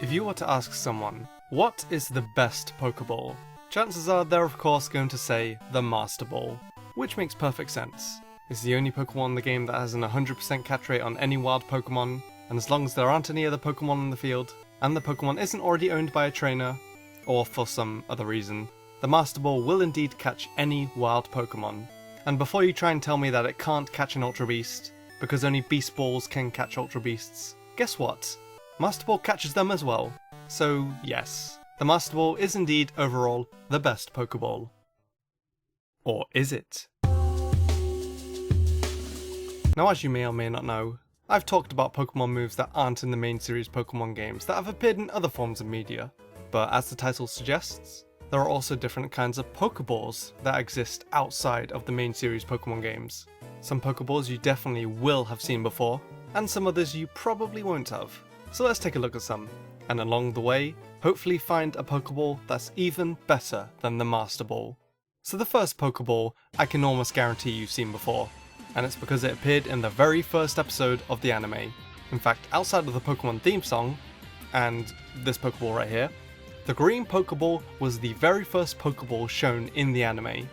If you were to ask someone, what is the best Pokeball? Chances are they're of course going to say the Master Ball, which makes perfect sense. It's the only Pokemon in the game that has an 100% catch rate on any wild Pokemon, and as long as there aren't any other Pokemon in the field, and the Pokemon isn't already owned by a trainer, or for some other reason, the Master Ball will indeed catch any wild Pokemon. And before you try and tell me that it can't catch an Ultra Beast, because only Beast Balls can catch Ultra Beasts, guess what? Master Ball catches them as well. So yes, the Master Ball is indeed overall the best Pokeball. Or is it? Now, as you may or may not know, I've talked about Pokemon moves that aren't in the main series Pokemon games that have appeared in other forms of media, but as the title suggests, there are also different kinds of Pokeballs that exist outside of the main series Pokemon games. Some Pokeballs you definitely will have seen before, and some others you probably won't have. So let's take a look at some, and along the way, hopefully find a Pokeball that's even better than the Master Ball. So the first Pokeball I can almost guarantee you've seen before, and it's because it appeared in the very first episode of the anime. In fact, outside of the Pokemon theme song, and this Pokeball right here, the green Pokeball was the very first Pokeball shown in the anime.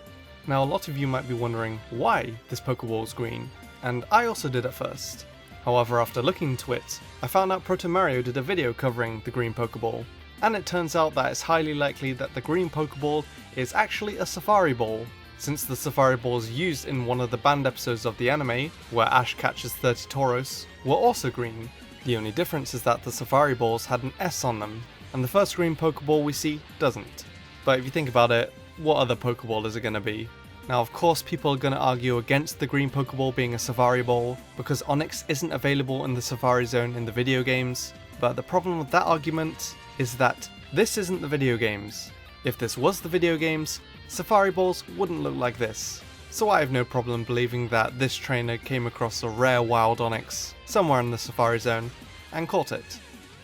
Now a lot of you might be wondering why this Pokeball is green, and I also did at first. However, after looking into it, I found out Proto Mario did a video covering the green Pokeball, and it turns out that it's highly likely that the green Pokeball is actually a Safari Ball, since the Safari Balls used in one of the banned episodes of the anime, where Ash catches 30 Tauros, were also green. The only difference is that the Safari Balls had an S on them, and the first green Pokeball we see doesn't. But if you think about it, what other Pokeball is it going to be? Now of course people are going to argue against the green Pokeball being a Safari Ball, because Onix isn't available in the Safari Zone in the video games, but the problem with that argument is that this isn't the video games. If this was the video games, Safari Balls wouldn't look like this. So I have no problem believing that this trainer came across a rare wild Onix somewhere in the Safari Zone and caught it.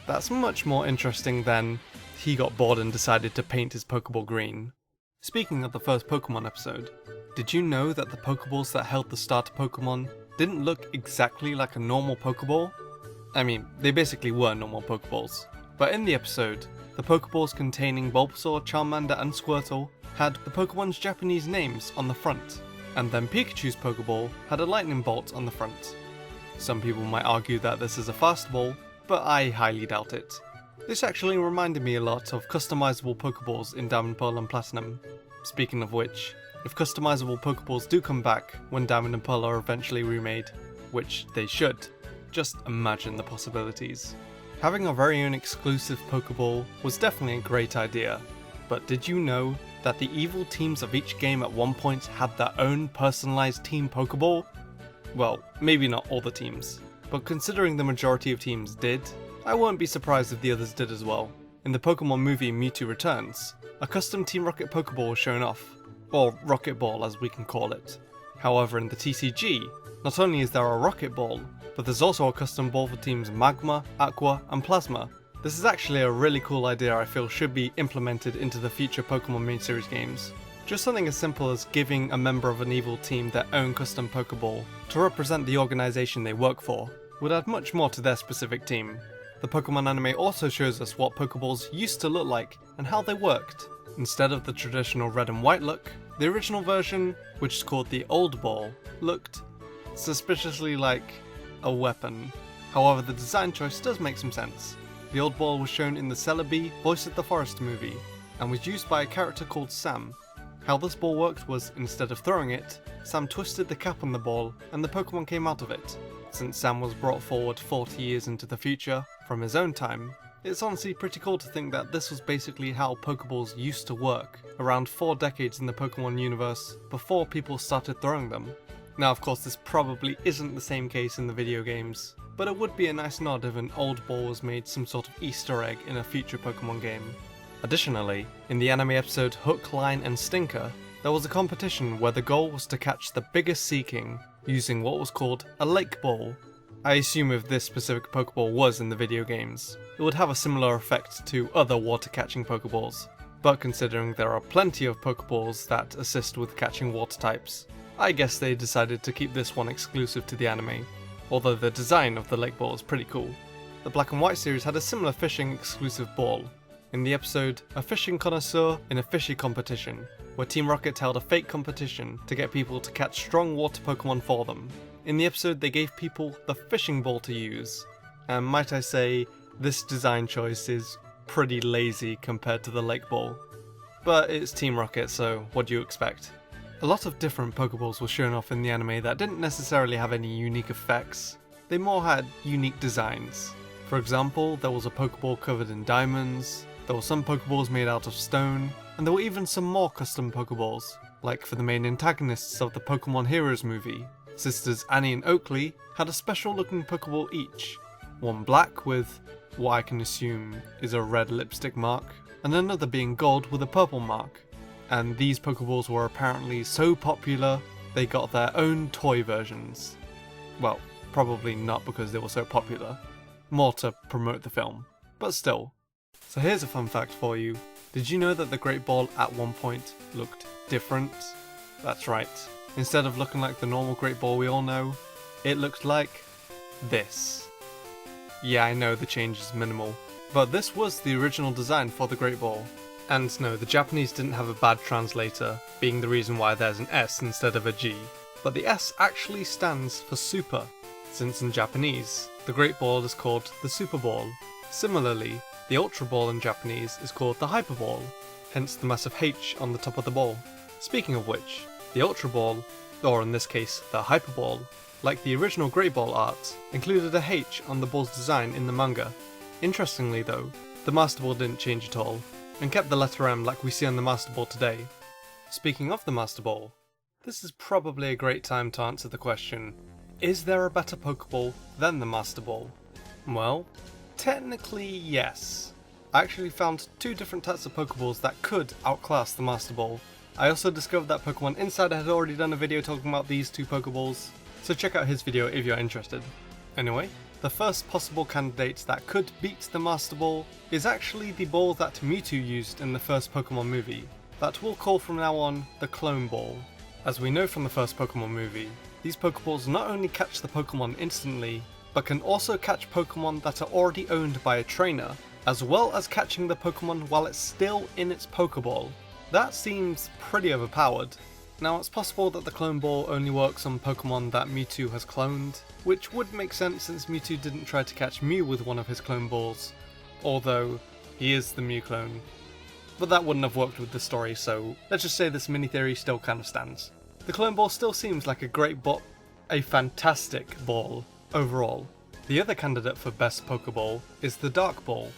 That's much more interesting than he got bored and decided to paint his Pokeball green. Speaking of the first Pokemon episode, did you know that the Pokeballs that held the starter Pokemon didn't look exactly like a normal Pokeball? I mean, they basically were normal Pokeballs. But in the episode, the Pokeballs containing Bulbasaur, Charmander and Squirtle had the Pokemon's Japanese names on the front, and then Pikachu's Pokeball had a lightning bolt on the front. Some people might argue that this is a fast ball, but I highly doubt it. This actually reminded me a lot of customizable Pokeballs in Diamond, Pearl and Platinum. Speaking of which, if customizable Pokeballs do come back when Diamond and Pearl are eventually remade, which they should, just imagine the possibilities. Having our very own exclusive Pokeball was definitely a great idea, but did you know that the evil teams of each game at one point had their own personalized team Pokeball? Well, maybe not all the teams, but considering the majority of teams did, I won't be surprised if the others did as well. In the Pokemon movie Mewtwo Returns, a custom Team Rocket Pokeball was shown off, or Rocket Ball as we can call it. However, in the TCG, not only is there a Rocket Ball, but there's also a custom ball for teams Magma, Aqua and Plasma. This is actually a really cool idea I feel should be implemented into the future Pokemon main series games. Just something as simple as giving a member of an evil team their own custom Pokeball to represent the organisation they work for would add much more to their specific team. The Pokemon anime also shows us what Pokeballs used to look like and how they worked. Instead of the traditional red and white look, the original version, which is called the Old Ball, looked suspiciously like a weapon. However, the design choice does make some sense. The Old Ball was shown in the Celebi Voice of the Forest movie, and was used by a character called Sam. How this ball worked was, instead of throwing it, Sam twisted the cap on the ball and the Pokemon came out of it. Since Sam was brought forward 40 years into the future from his own time, it's honestly pretty cool to think that this was basically how Pokeballs used to work, around 4 decades in the Pokemon universe before people started throwing them. Now of course this probably isn't the same case in the video games, but it would be a nice nod if an old ball was made some sort of Easter egg in a future Pokemon game. Additionally, in the anime episode Hook, Line and Stinker, there was a competition where the goal was to catch the biggest Sea King using what was called a Lake Ball. I assume if this specific Pokeball was in the video games, it would have a similar effect to other water catching Pokeballs. but considering there are plenty of Pokeballs that assist with catching water types, I guess they decided to keep this one exclusive to the anime, although the design of the lake ball is pretty cool. The Black and White series had a similar fishing exclusive ball. In the episode, A Fishing Connoisseur in a Fishy Competition, where Team Rocket held a fake competition to get people to catch strong water Pokemon for them. In the episode they gave people the fishing ball to use, and might I say, this design choice is pretty lazy compared to the lake ball. But it's Team Rocket, so what do you expect? A lot of different Pokeballs were shown off in the anime that didn't necessarily have any unique effects, they more had unique designs. For example, there was a Pokeball covered in diamonds, there were some Pokeballs made out of stone, and there were even some more custom Pokeballs, like for the main antagonists of the Pokemon Heroes movie. Sisters Annie and Oakley had a special looking Pokeball each, one black with what I can assume is a red lipstick mark, and another being gold with a purple mark. And these Pokeballs were apparently so popular, they got their own toy versions. Well, probably not because they were so popular, more to promote the film, but still. So here's a fun fact for you. Did you know that the Great Ball at one point looked different? That's right. Instead of looking like the normal Great Ball we all know, it looked like this. Yeah, I know the change is minimal, but this was the original design for the Great Ball. And no, the Japanese didn't have a bad translator, being the reason why there's an S instead of a G. But the S actually stands for Super, since in Japanese, the Great Ball is called the Super Ball. Similarly, the Ultra Ball in Japanese is called the Hyper Ball, hence the massive H on the top of the ball. Speaking of which, the Ultra Ball, or in this case the Hyper Ball, like the original Great Ball art, included a H on the ball's design in the manga. Interestingly though, the Master Ball didn't change at all, and kept the letter M like we see on the Master Ball today. Speaking of the Master Ball, this is probably a great time to answer the question, is there a better Pokeball than the Master Ball? Well, technically yes. I actually found two different types of Pokeballs that could outclass the Master Ball. I also discovered that Pokemon Insider had already done a video talking about these two Pokeballs, so check out his video if you're interested. Anyway, the first possible candidate that could beat the Master Ball is actually the ball that Mewtwo used in the first Pokemon movie, that we'll call from now on the Clone Ball. As we know from the first Pokemon movie, these Pokeballs not only catch the Pokemon instantly, but can also catch Pokemon that are already owned by a trainer, as well as catching the Pokemon while it's still in its Pokeball. That seems pretty overpowered. Now it's possible that the Clone Ball only works on Pokemon that Mewtwo has cloned, which would make sense since Mewtwo didn't try to catch Mew with one of his Clone Balls, although he is the Mew clone. But that wouldn't have worked with the story, so let's just say this mini theory still kind of stands. The Clone Ball still seems like a great a fantastic ball overall. The other candidate for best Pokeball is the Dark Ball.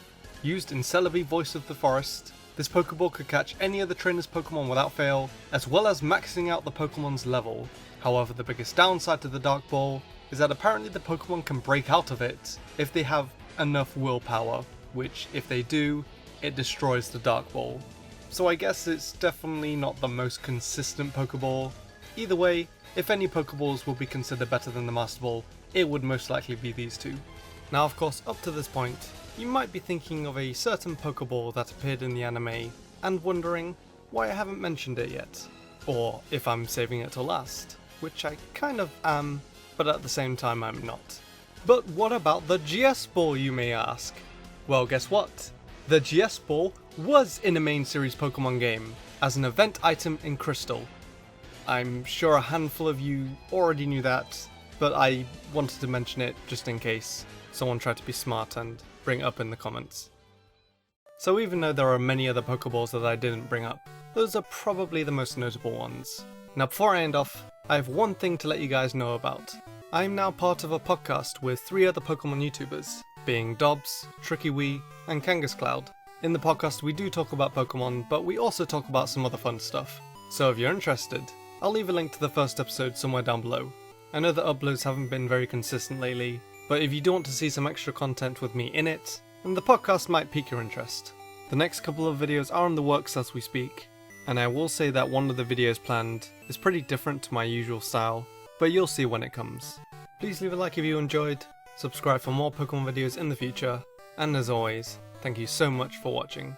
Used in Celebi, Voice of the Forest, this Pokeball could catch any other trainer's Pokemon without fail, as well as maxing out the Pokemon's level. However, the biggest downside to the Dark Ball is that apparently the Pokemon can break out of it if they have enough willpower, which if they do, it destroys the Dark Ball. So I guess it's definitely not the most consistent Pokeball. Either way, if any Pokeballs will be considered better than the Master Ball, it would most likely be these two. Now of course, up to this point, you might be thinking of a certain Pokeball that appeared in the anime, and wondering why I haven't mentioned it yet, or if I'm saving it to last, which I kind of am, but at the same time I'm not. But what about the GS Ball, you may ask? Well, guess what? The GS Ball was in a main series Pokemon game, as an event item in Crystal. I'm sure a handful of you already knew that, but I wanted to mention it just in case someone tried to be smart and bring it up in the comments. So even though there are many other Pokeballs that I didn't bring up, those are probably the most notable ones. Now before I end off, I have one thing to let you guys know about. I am now part of a podcast with 3 other Pokemon YouTubers, being Dobbs, Tricky Wee, and Kangas Cloud. In the podcast we do talk about Pokemon, but we also talk about some other fun stuff. So if you're interested, I'll leave a link to the first episode somewhere down below. I know that uploads haven't been very consistent lately, but if you do want to see some extra content with me in it, then the podcast might pique your interest. The next couple of videos are in the works as we speak, and I will say that one of the videos planned is pretty different to my usual style, but you'll see when it comes. Please leave a like if you enjoyed, subscribe for more Pokemon videos in the future, and as always, thank you so much for watching.